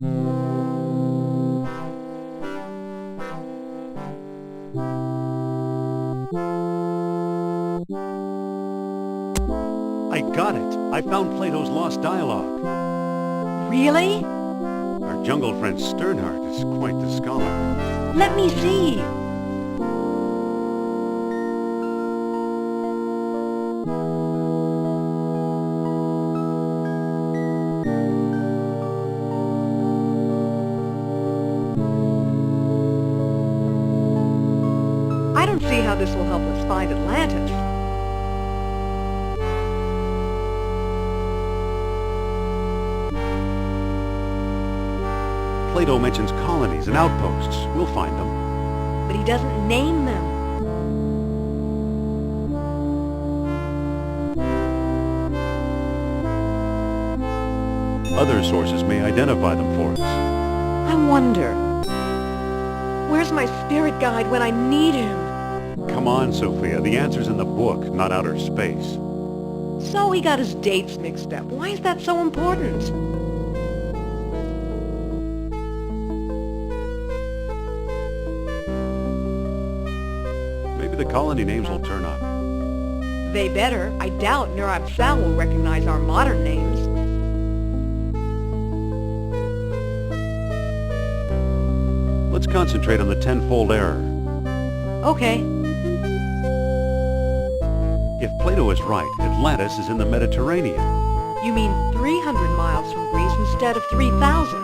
I got it! I found Plato's lost dialogue. Really? Our jungle friend Sternhardt is quite the scholar. Let me see. I don't see how this will help us find Atlantis. Plato mentions colonies and outposts. We'll find them. But he doesn't name them. Other sources may identify them for us. I wonder, where's my spirit guide when I need him? Come on, Sophia. The answer's in the book, not outer space. So he got his dates mixed up. Why is that so important? Maybe the colony names will turn up. They better. I doubt Nur-Absal will recognize our modern names. Let's concentrate on the tenfold error. Okay. If Plato is right, Atlantis is in the Mediterranean. You mean 300 miles from Greece instead of 3,000?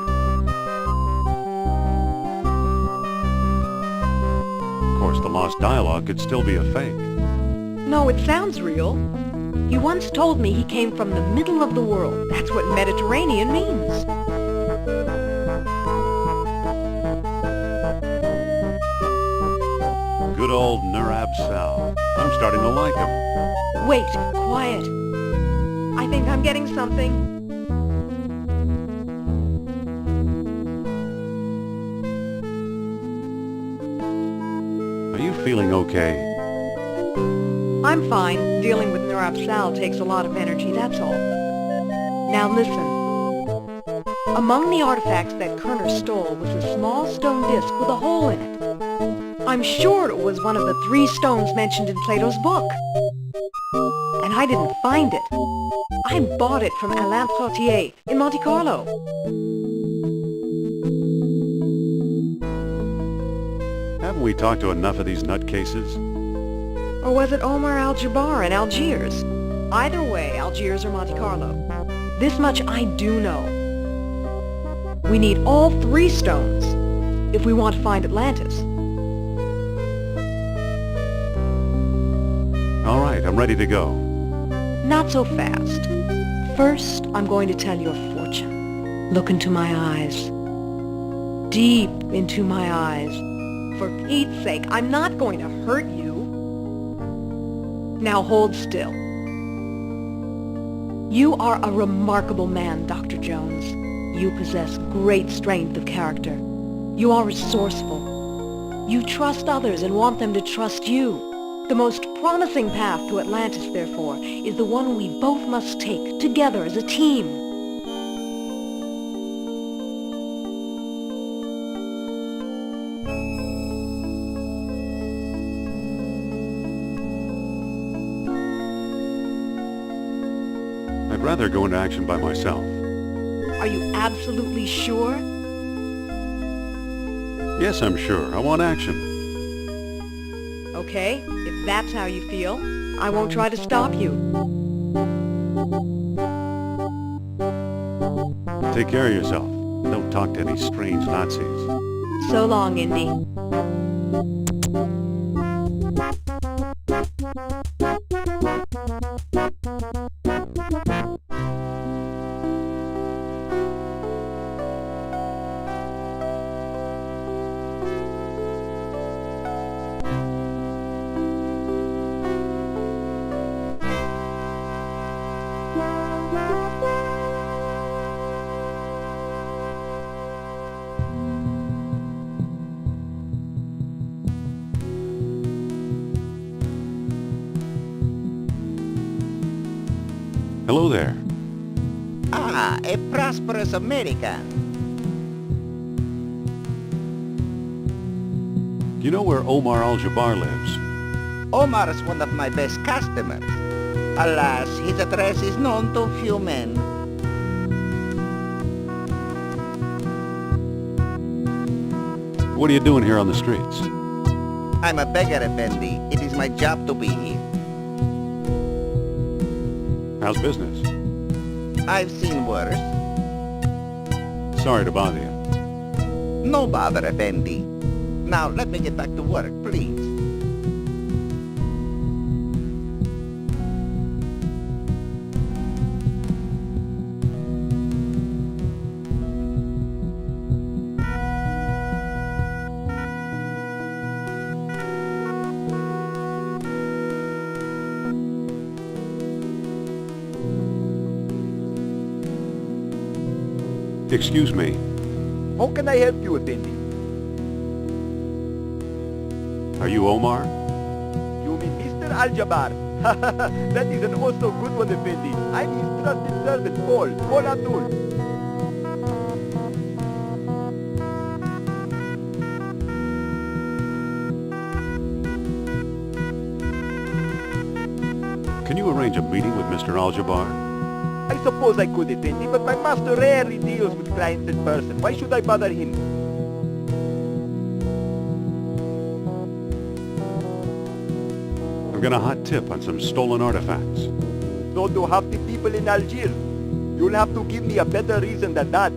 Of course, the lost dialogue could still be a fake. No, it sounds real. He once told me he came from the middle of the world. That's what Mediterranean means. Good old Nur-Absal. I'm starting to like him. Wait, quiet. I think I'm getting something. Are you feeling okay? I'm fine. Dealing with Nur-Absal takes a lot of energy, that's all. Now listen. Among the artifacts that Kerner stole was a small stone disc with a hole in it. I'm sure it was one of the 3 stones mentioned in Plato's book. And I didn't find it. I bought it from Alain Trottier in Monte Carlo. Haven't we talked to enough of these nutcases? Or was it Omar Al-Jabbar in Algiers? Either way, Algiers or Monte Carlo. This much I do know. We need all 3 stones if we want to find Atlantis. All right, I'm ready to go. Not so fast. First, I'm going to tell your fortune. Look into my eyes. Deep into my eyes. For Pete's sake, I'm not going to hurt you. Now hold still. You are a remarkable man, Dr. Jones. You possess great strength of character. You are resourceful. You trust others and want them to trust you. The most promising path to Atlantis, therefore, is the one we both must take together as a team. I'd rather go into action by myself. Are you absolutely sure? Yes, I'm sure. I want action. Okay, if that's how you feel, I won't try to stop you. Take care of yourself. Don't talk to any strange Nazis. So long, Indy. Hello there. Ah, a prosperous American. You know where Omar Al-Jabbar lives? Omar is one of my best customers. Alas, his address is known to few men. What are you doing here on the streets? I'm a beggar, Effendi. It is my job to be here. How's business? I've seen worse. Sorry to bother you. No bother, Effendi. Now, let me get back to work, please. Excuse me. How can I help you, Effendi? Are you Omar? You mean Mr. Al-Jabbar? That is an also good one, Effendi. I'm his trusted servant, Paul Abdul. Can you arrange a meeting with Mr. Al-Jabbar? I suppose I could, Effendi, but my master rarely deals with clients in person. Why should I bother him? I've got a hot tip on some stolen artifacts. So do half the people in Algiers. You'll have to give me a better reason than that.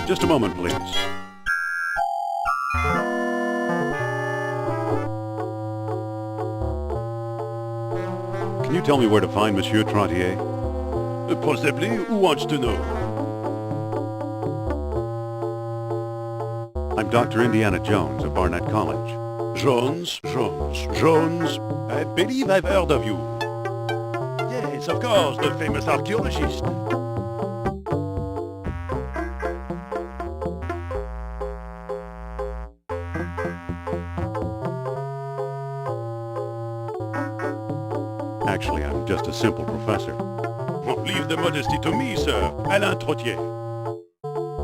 Just a moment, please. Can you tell me where to find Monsieur Trottier? Possibly. Who wants to know? I'm Dr. Indiana Jones of Barnett College. Jones. I believe I've heard of you. Yes, of course, the famous archaeologist. Actually, I'm just a simple professor. Leave the modesty to me, sir. Alain Trottier.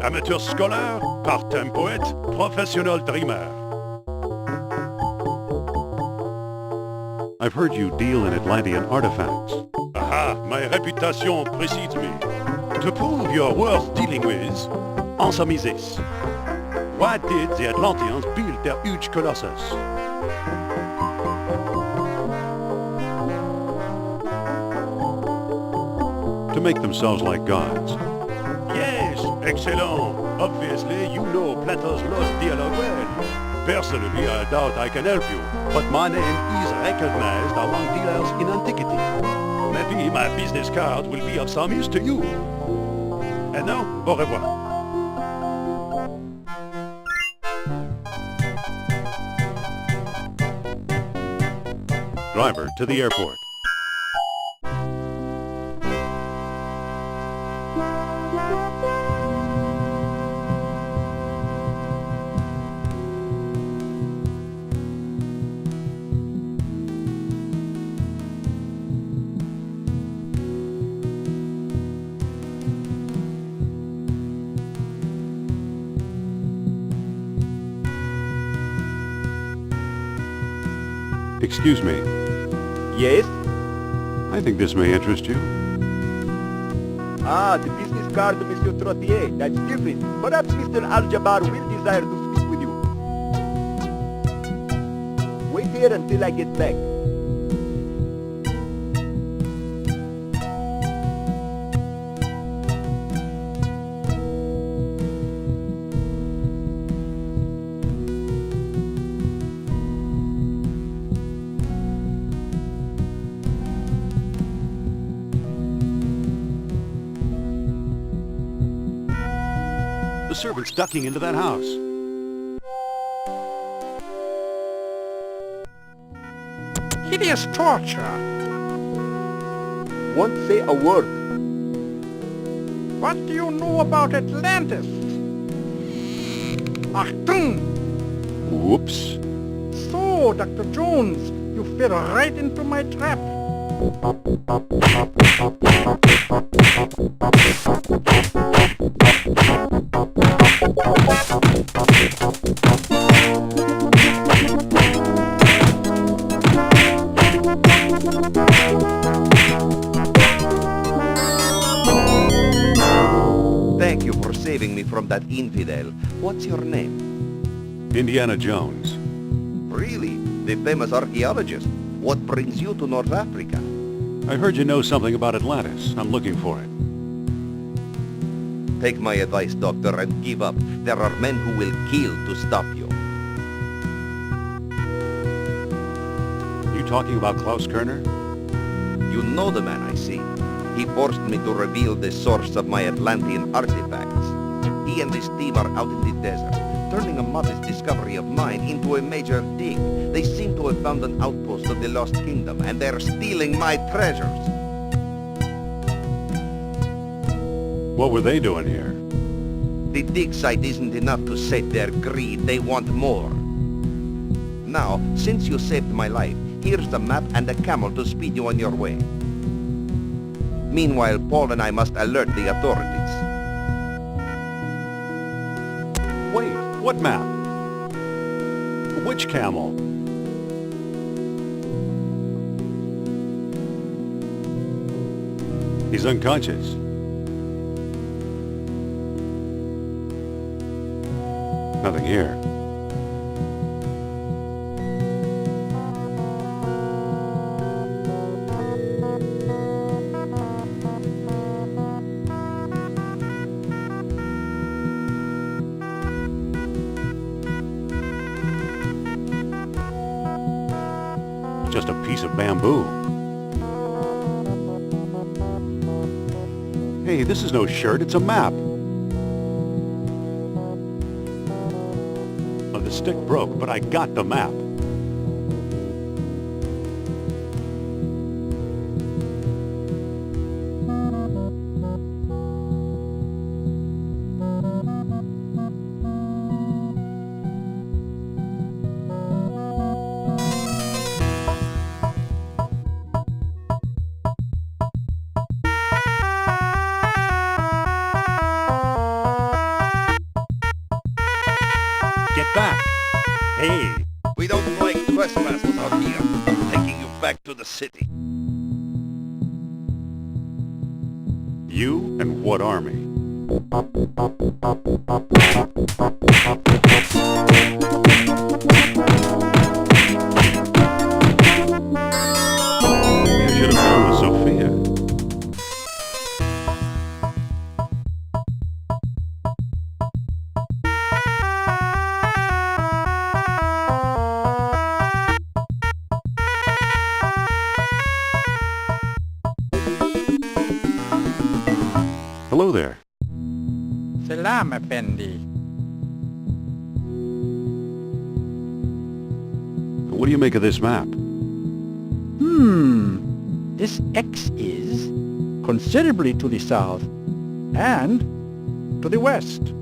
Amateur scholar, part-time poet, professional dreamer. I've heard you deal in Atlantean artifacts. Aha, my reputation precedes me. To prove you're worth dealing with, answer me this. Why did the Atlanteans build their huge colossus? To make themselves like gods. Yes, excellent. Obviously, you know Plato's lost dialogue well. Personally, I doubt I can help you, but my name is recognized among dealers in antiquity. Maybe my business card will be of some use to you. And now, au revoir. Driver, to the airport. Excuse me. Yes? I think this may interest you. Ah, the business card of Monsieur Trottier. That's different. Perhaps Mr. Al-Jabbar will desire to speak with you. here until I get back. The servant's ducking into that house. Hideous torture. Won't say a word. What do you know about Atlantis? Achtung! Whoops. So, Dr. Jones, you fell right into my trap. Thank you for saving me from that infidel. What's your name? Indiana Jones. Really? The famous archaeologist. What brings you to North Africa? I heard you know something about Atlantis. I'm looking for it. Take my advice, Doctor, and give up. There are men who will kill to stop you. You talking about Klaus Kerner? You know the man, I see. He forced me to reveal the source of my Atlantean artifacts. He and his team are out in the desert, turning a modest discovery of mine into a major dig. They seem to have found an outpost of the Lost Kingdom, and they're stealing my treasures. What were they doing here? The dig site isn't enough to sate their greed. They want more. Now, since you saved my life, here's the map and a camel to speed you on your way. Meanwhile, Paul and I must alert the authorities. Wait, what map? Which camel? He's unconscious. Nothing here. Just a piece of bamboo. Hey, this is no shirt, it's a map. Oh, the stick broke, but I got the map. Get back! Hey! We don't like trespassers out here. I'm taking you back to the city. You and what army? Maybe I should have gone with Sophia. Hello there. Salam, Effendi. What do you make of this map? This X is considerably to the south and to the west.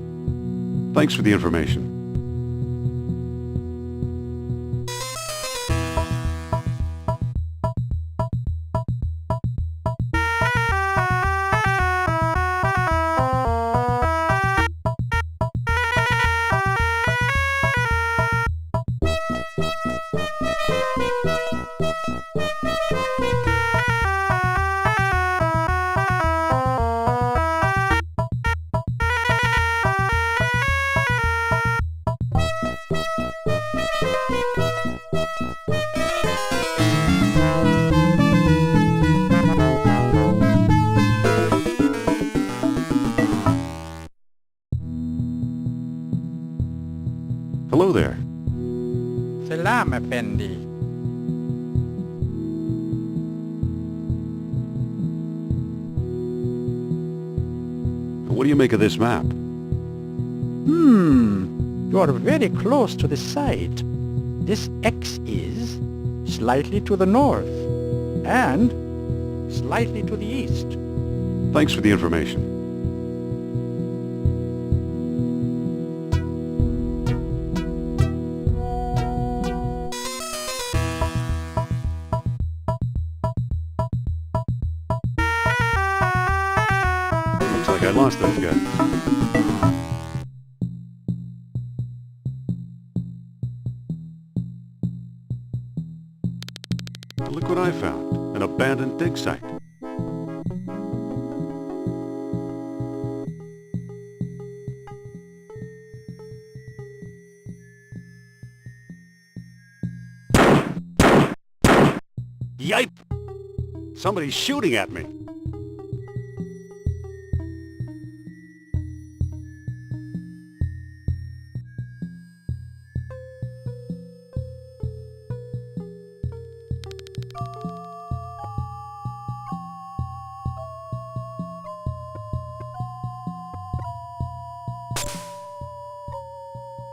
Thanks for the information. Hello there. Selam Effendi. What do you make of this map? You are very close to the site. This X is slightly to the north and slightly to the east. Thanks for the information. Looks like I lost those guys. Look what I found. An abandoned dig site. Yipe! Somebody's shooting at me.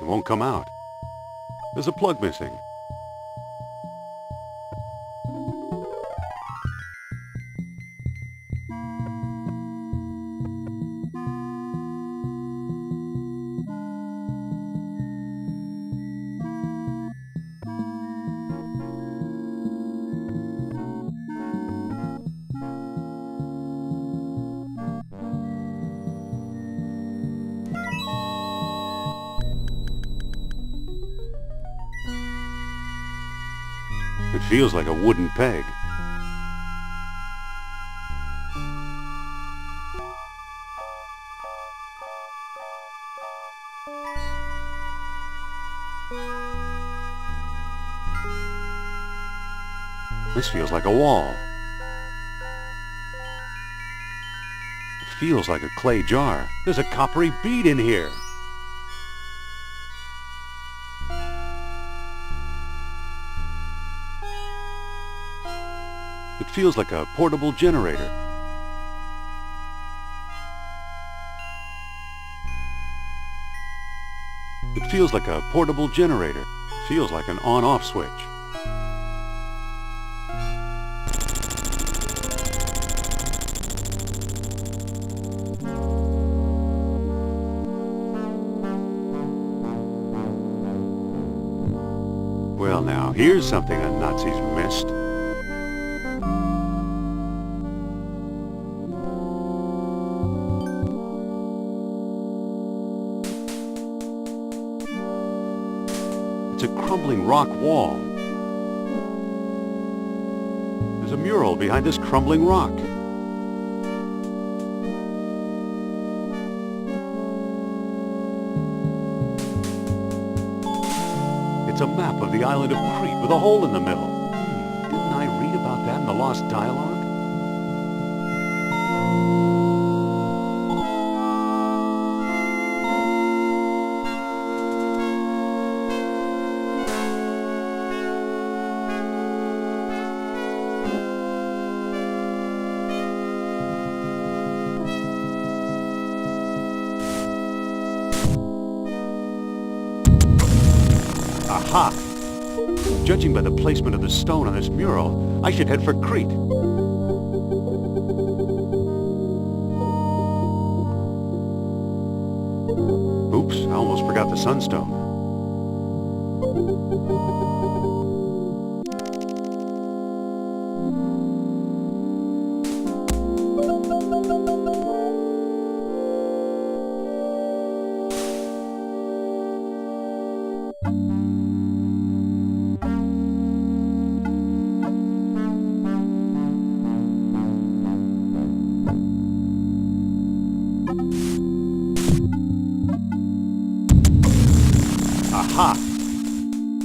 It won't come out. There's a plug missing. It feels like a wooden peg. This feels like a wall. It feels like a clay jar. There's a coppery bead in here. It feels like a portable generator. It feels like a portable generator. It feels like an on-off switch. Well now, here's something the Nazis missed. It's a crumbling rock wall. There's a mural behind this crumbling rock. It's a map of the island of Crete with a hole in the middle. Didn't I read about that in the Lost Dialogue? Aha! Judging by the placement of the stone on this mural, I should head for Crete. Oops, I almost forgot the sunstone. Aha!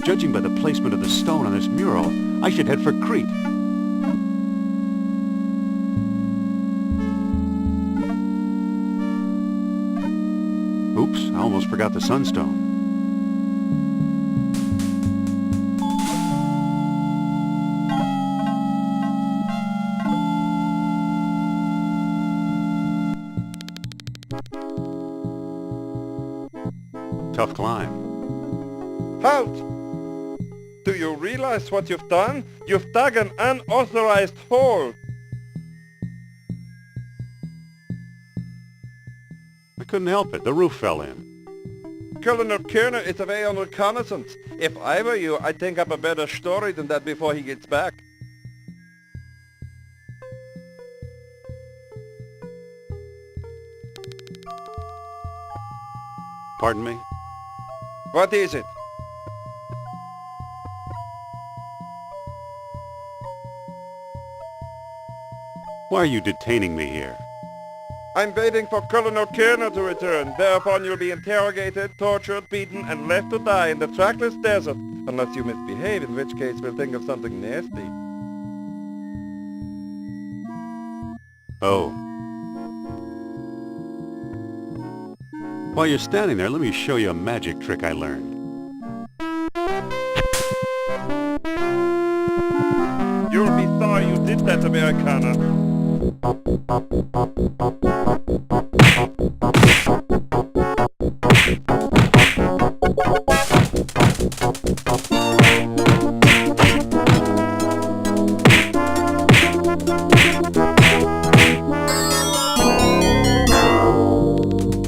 Judging by the placement of the stone on this mural, I should head for Crete. Oops, I almost forgot the sunstone. tough climb. Halt! Do you realize what you've done? You've dug an unauthorized hole. I couldn't help it. The roof fell in. Colonel Kerner is away on reconnaissance. If I were you, I'd think up a better story than that before he gets back. Pardon me? What is it? Why are you detaining me here? I'm waiting for Colonel Kerner to return. Thereupon you'll be interrogated, tortured, beaten, and left to die in the trackless desert. Unless you misbehave, in which case we'll think of something nasty. Oh. While you're standing there, let me show you a magic trick I learned. You'll be sorry you did that, Americana.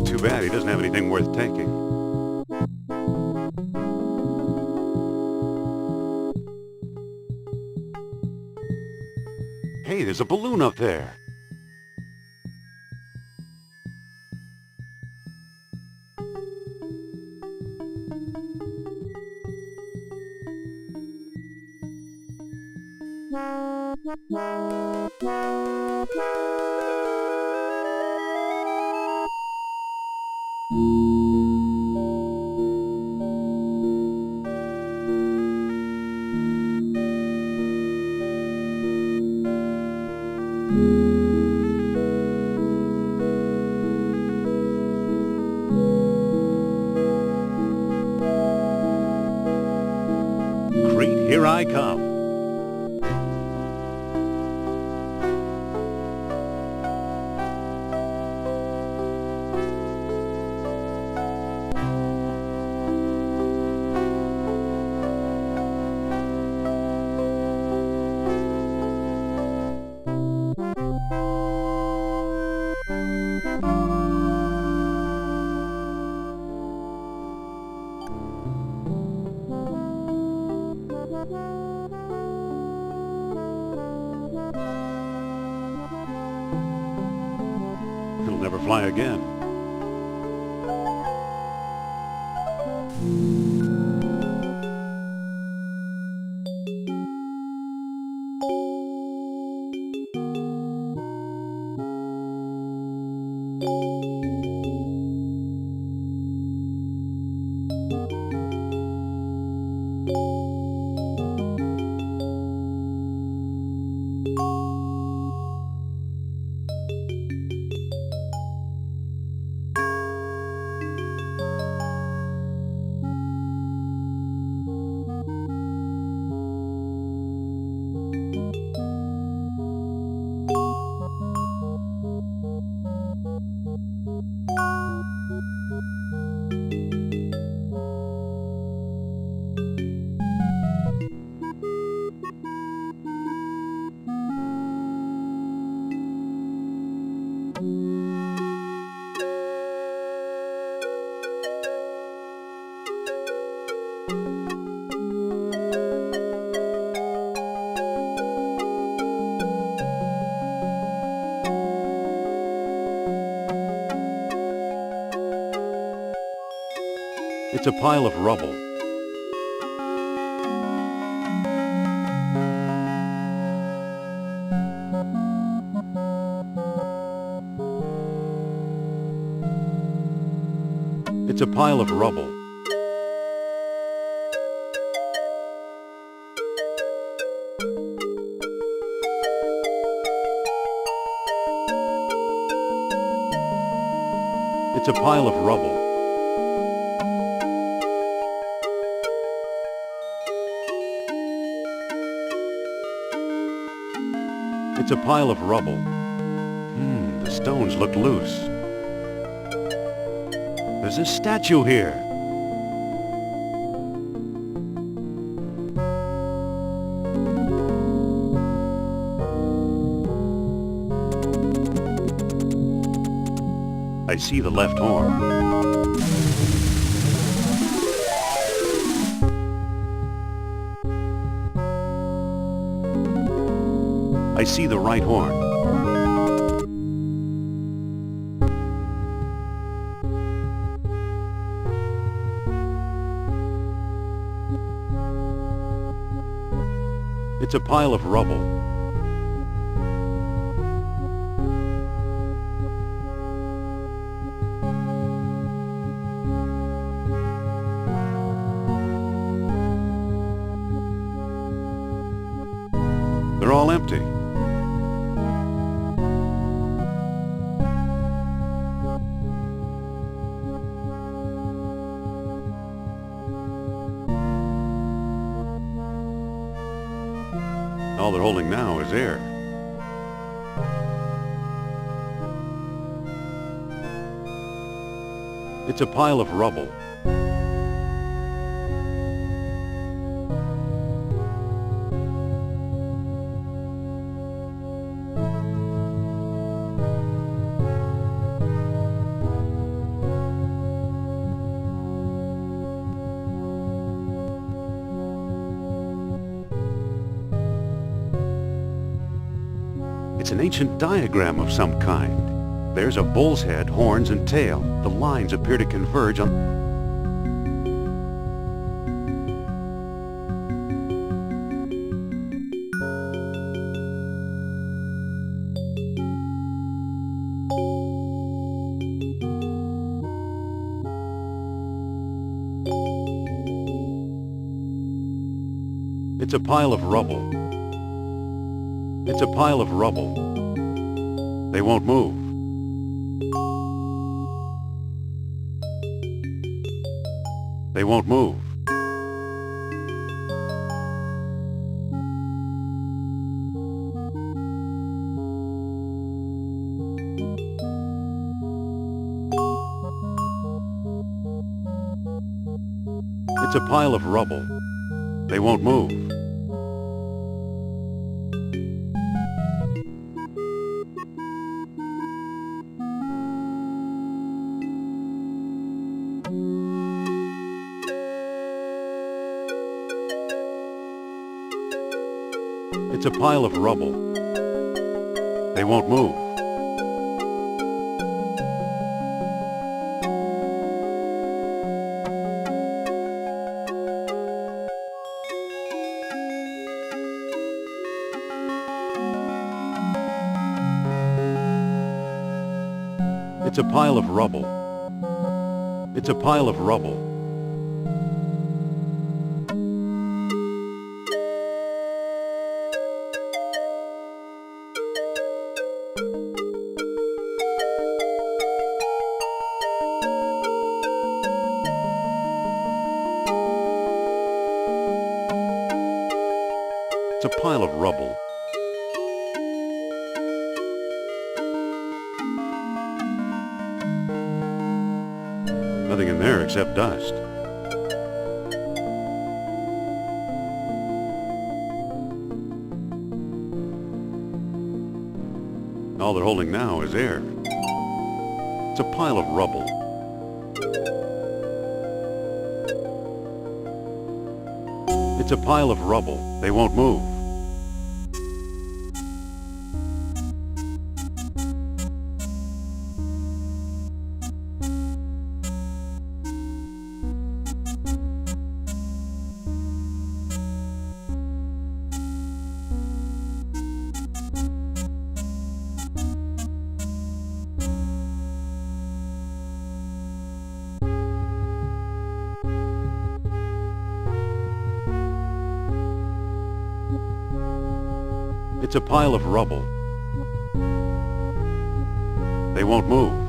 Too bad he doesn't have anything worth taking. Hey, there's a balloon up there. Crete, here I come. It'll never fly again. It's a pile of rubble. It's a pile of rubble. It's a pile of rubble. It's a pile of rubble. The stones look loose. There's a statue here. I see the left horn. I see the right horn. It's a pile of rubble. They're all empty. All they're holding now is air. It's a pile of rubble. It's an ancient diagram of some kind. There's a bull's head, horns, and tail. The lines appear to converge on... It's a pile of rubble. It's a pile of rubble. They won't move. They won't move. It's a pile of rubble. They won't move. It's a pile of rubble. They won't move. It's a pile of rubble. It's a pile of rubble. It's a pile of rubble. Nothing in there except dust. All they're holding now is air. It's a pile of rubble. It's a pile of rubble. They won't move. It's a pile of rubble. They won't move.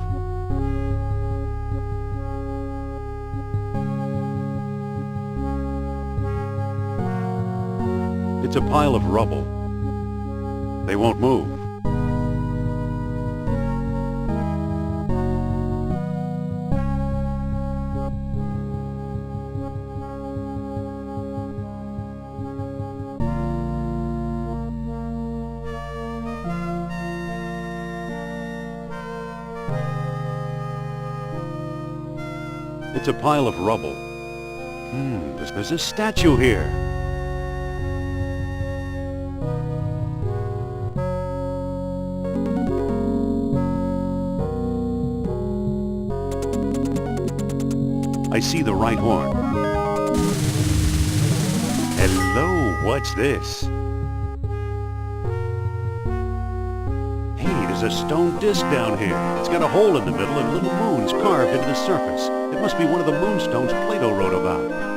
It's a pile of rubble. They won't move. It's a pile of rubble. There's a statue here. I see the right horn. Hello, what's this? Hey, there's a stone disc down here. It's got a hole in the middle and little moons carved into the surface. It must be one of the moonstones Plato wrote about.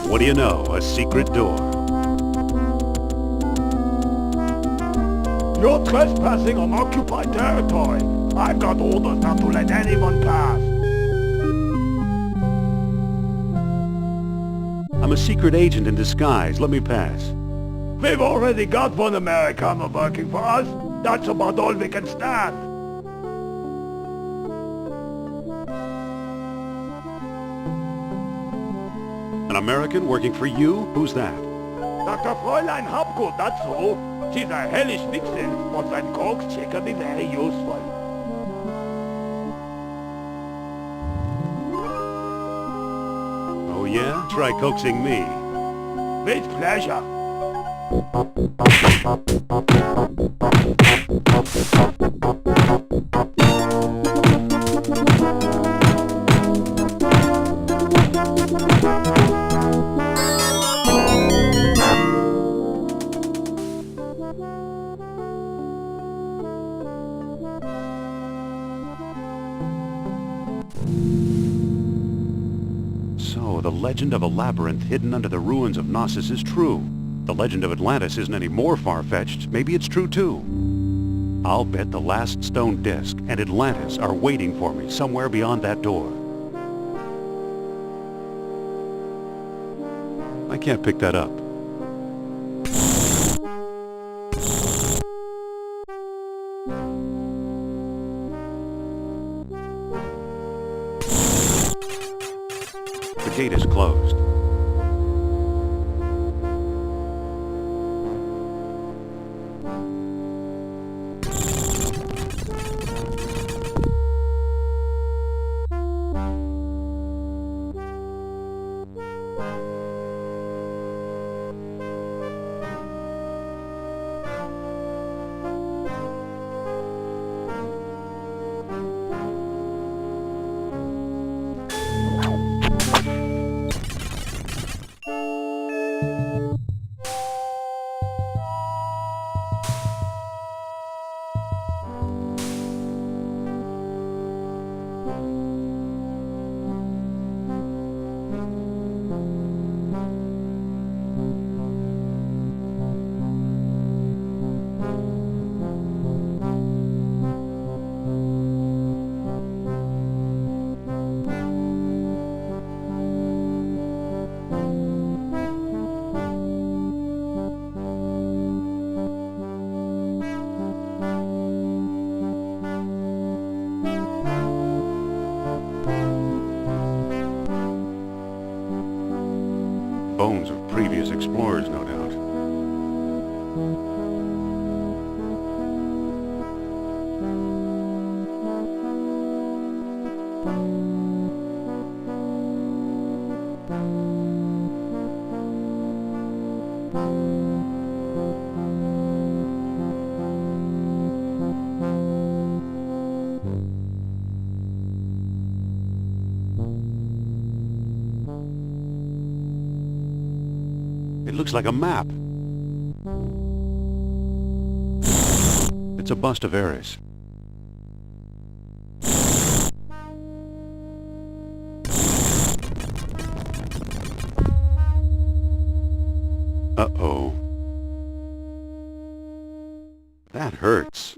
What do you know? A secret door. You're trespassing on occupied territory. I've got orders not to let anyone pass. I'm a secret agent in disguise. Let me pass. We've already got one Americano working for us. That's about all we can stand. An American working for you? Who's that? Dr. Fräulein Hopgood, that's who. She's a hellish vixen, but when coaxed, she can be very useful. Oh yeah? Try coaxing me. With pleasure. So, the legend of a labyrinth hidden under the ruins of Knossos is true. The legend of Atlantis isn't any more far-fetched. Maybe it's true too. I'll bet the last stone disc and Atlantis are waiting for me somewhere beyond that door. I can't pick that up. The gate is closed. Bones of previous explorers, no doubt. It looks like a map. It's a bust of Eris. Uh-oh. That hurts.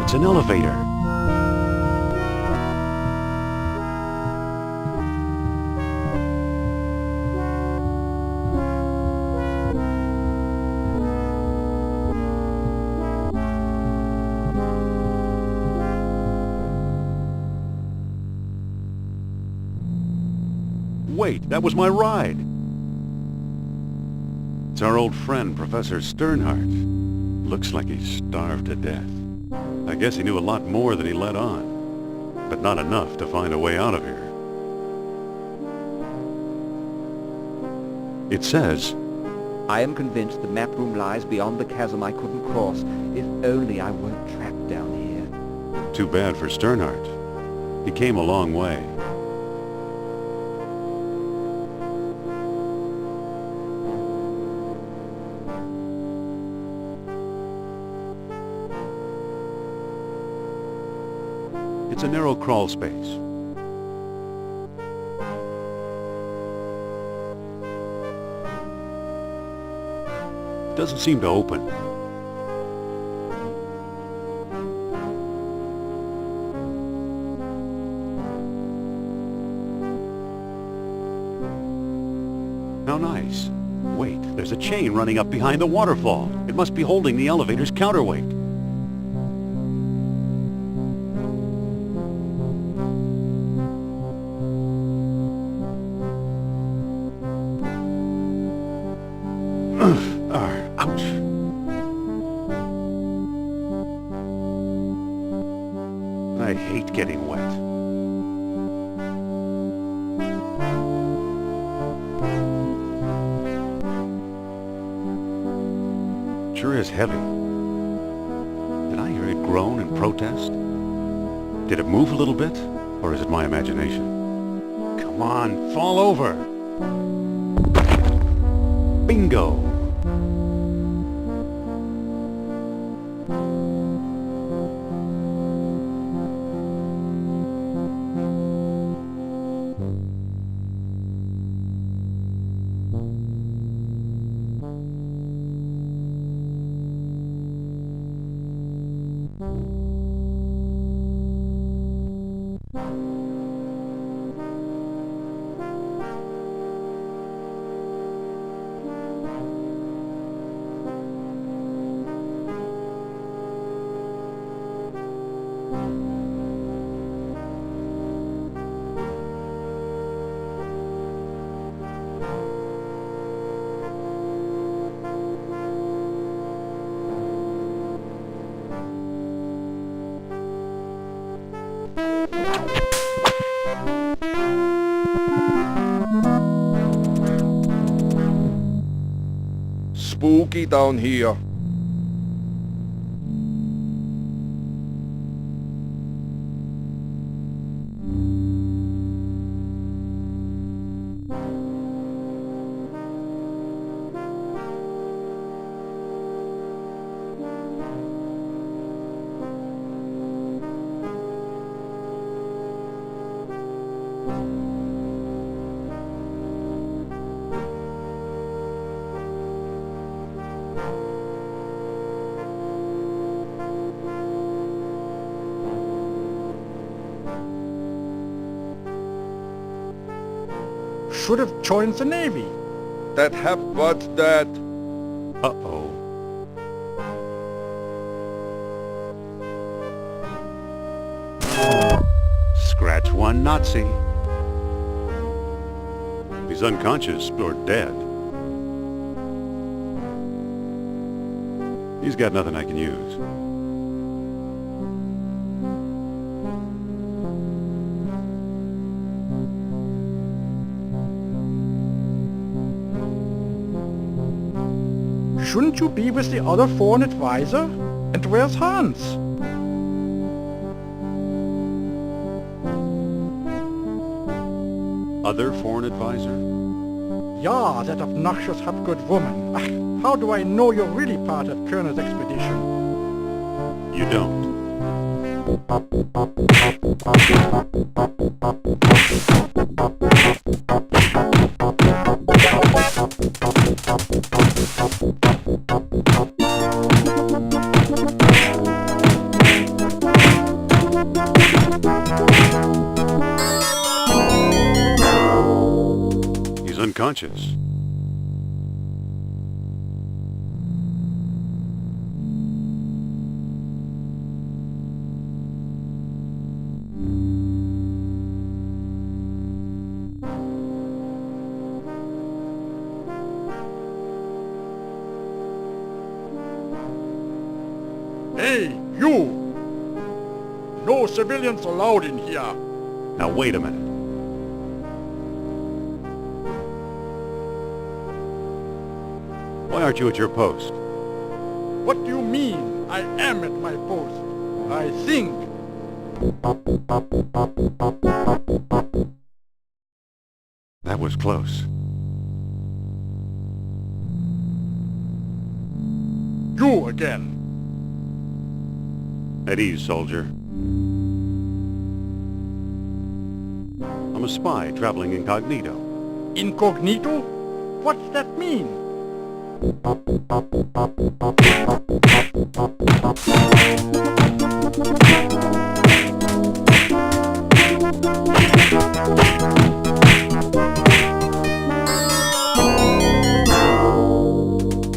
It's an elevator. Wait, that was my ride. It's our old friend, Professor Sternhardt. Looks like he's starved to death. I guess he knew a lot more than he let on, but not enough to find a way out of here. It says, I am convinced the map room lies beyond the chasm I couldn't cross. If only I weren't trapped down here. too bad for Sternhardt. He came a long way. It's a narrow crawl space. It doesn't seem to open. How nice. Wait, there's a chain running up behind the waterfall. It must be holding the elevator's counterweight. Ouch. I hate getting wet. Sure is heavy. Did I hear it groan and protest? Did it move a little bit? Or is it my imagination? Come on, fall over! Bingo! Spooky down here. should have joined the Navy. That have what's that? Uh-oh. Scratch one Nazi. He's unconscious or dead. He's got nothing I can use. Shouldn't you be with the other foreign advisor? And where's Hans? Other foreign advisor? Yeah, that obnoxious Hapgood woman. Ach, how do I know you're really part of Kerner's expedition? You don't. He's unconscious. Hey, you! No civilians allowed in here. Now wait a minute. Why aren't you at your post? What do you mean? I am at my post. I think. That was close. You again. At ease, soldier. I'm a spy traveling incognito. Incognito? What's that mean?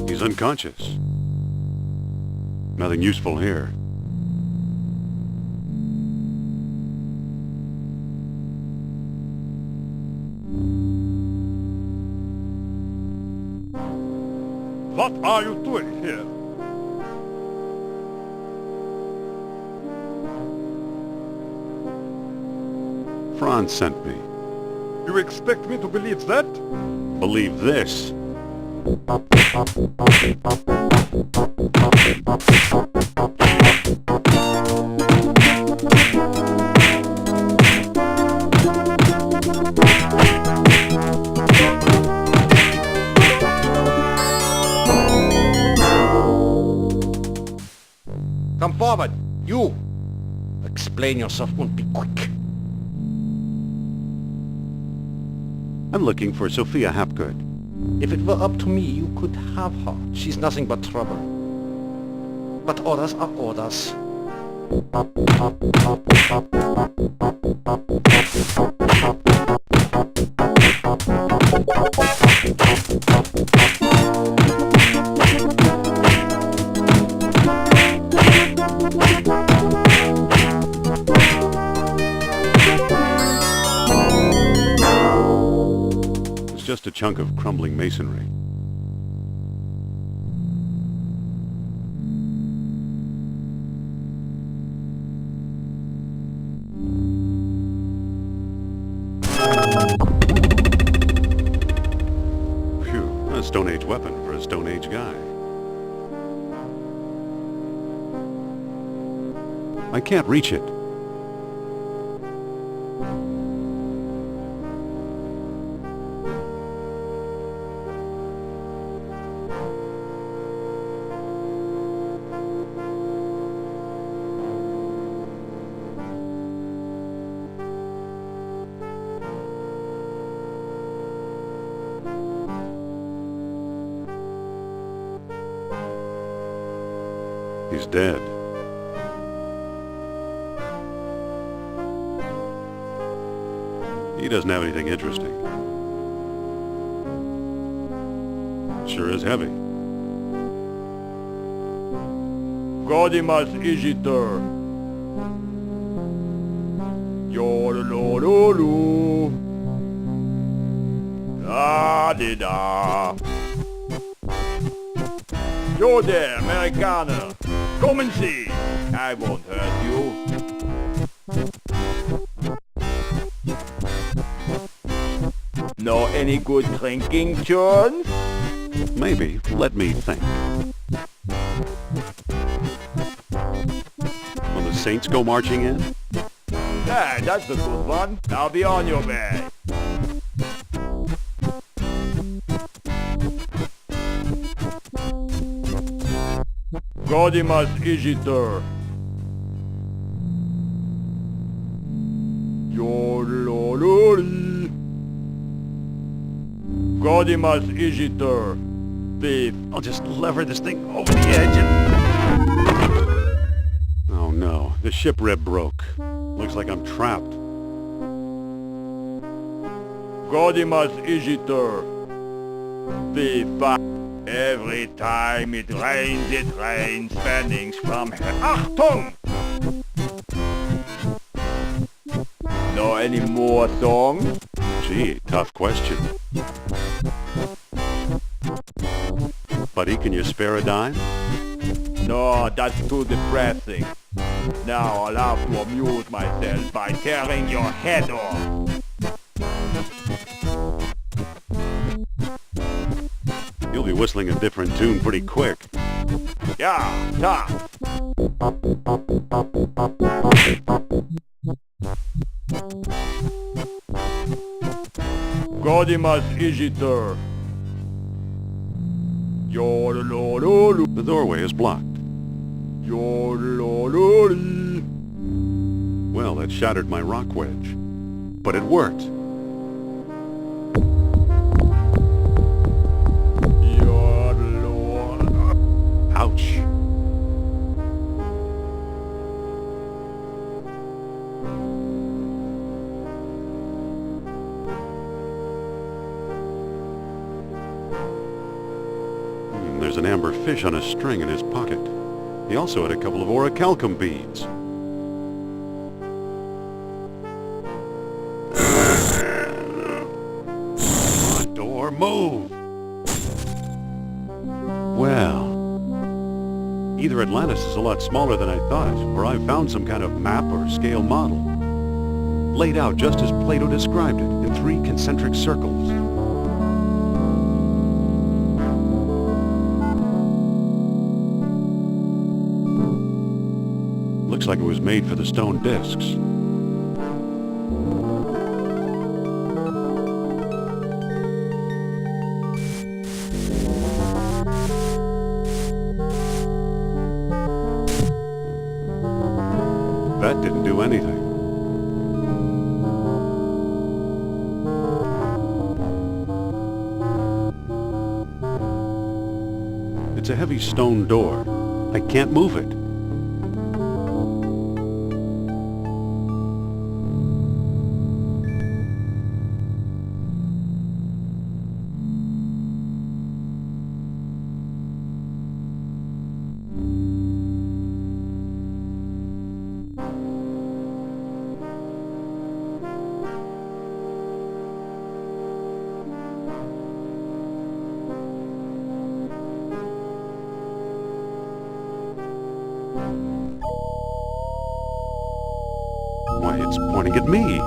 He's unconscious. Nothing useful here. What are you doing here? Franz sent me. You expect me to believe that? Believe this. Come forward, you! Explain yourself and be quick. I'm looking for Sophia Hapgood. If it were up to me, you could have her. She's nothing but trouble. But orders are orders. It's just a chunk of crumbling masonry. Phew, a Stone Age weapon for a Stone Age guy. I can't reach it. He's dead. He doesn't have anything interesting. sure is heavy. Godimas Igitur. Yodelololu. Da-di-da. Yo there, Amerikaner. Come and see. I won't hurt you. Know any good drinking tunes? Maybe. Let me think. Will the Saints go marching in? Yeah, that's a good one. Now be on your way. Godimas Igitur. Yodelololi. Godimas Igitur. Thief. I'll just lever this thing over the edge and... Oh no, the ship rib broke. Looks like I'm trapped. Godimas Igitur. Thief. Every time it rains spannings from hell. Achtung! Know any more songs? Gee, tough question. Buddy, can you spare a dime? No, that's too depressing. Now I'll have to amuse myself by tearing your head off. You'll be whistling a different tune pretty quick. Yeah, tough. Godimas Igitur. Yodelololu. The doorway is blocked. Yodelololi. Well, that shattered my rock wedge. But it worked. Ouch. There's an amber fish on a string in his pocket. He also had a couple of orichalcum beads. Come on, door, move! Well, either Atlantis is a lot smaller than I thought, or I've found some kind of map or scale model. Laid out just as Plato described it, in 3 concentric circles. Looks like it was made for the stone discs. That didn't do anything. It's a heavy stone door. I can't move it. Why, it's pointing at me.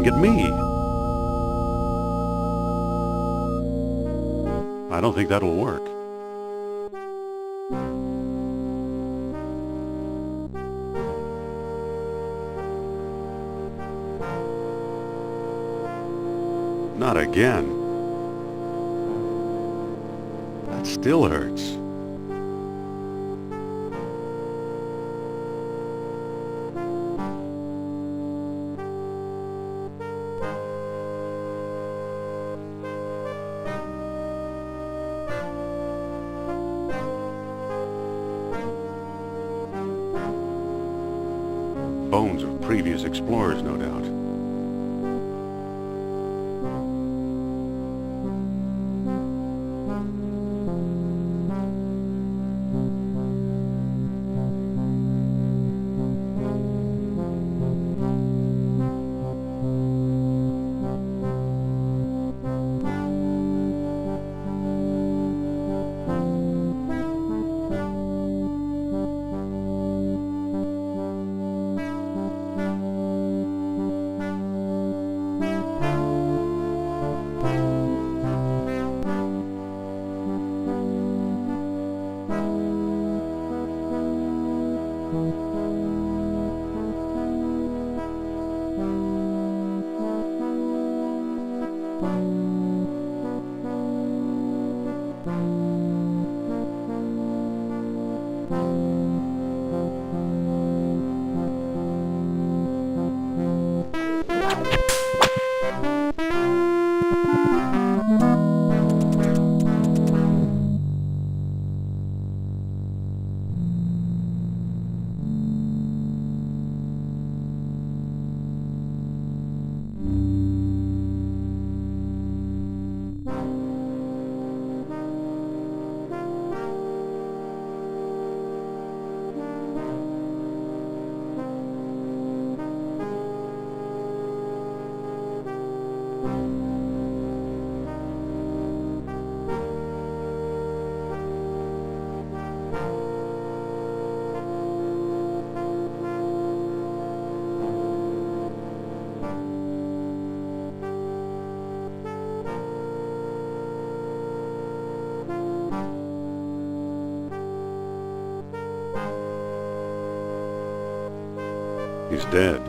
at me. I don't think that'll work. Not again. That still hurts. Bones of previous explorers, no doubt. He's dead.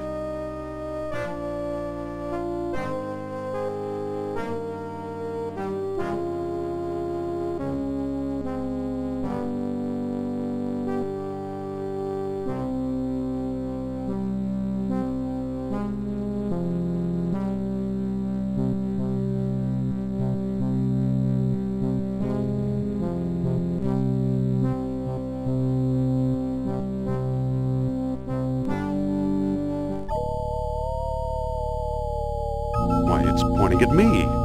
Why, it's pointing at me.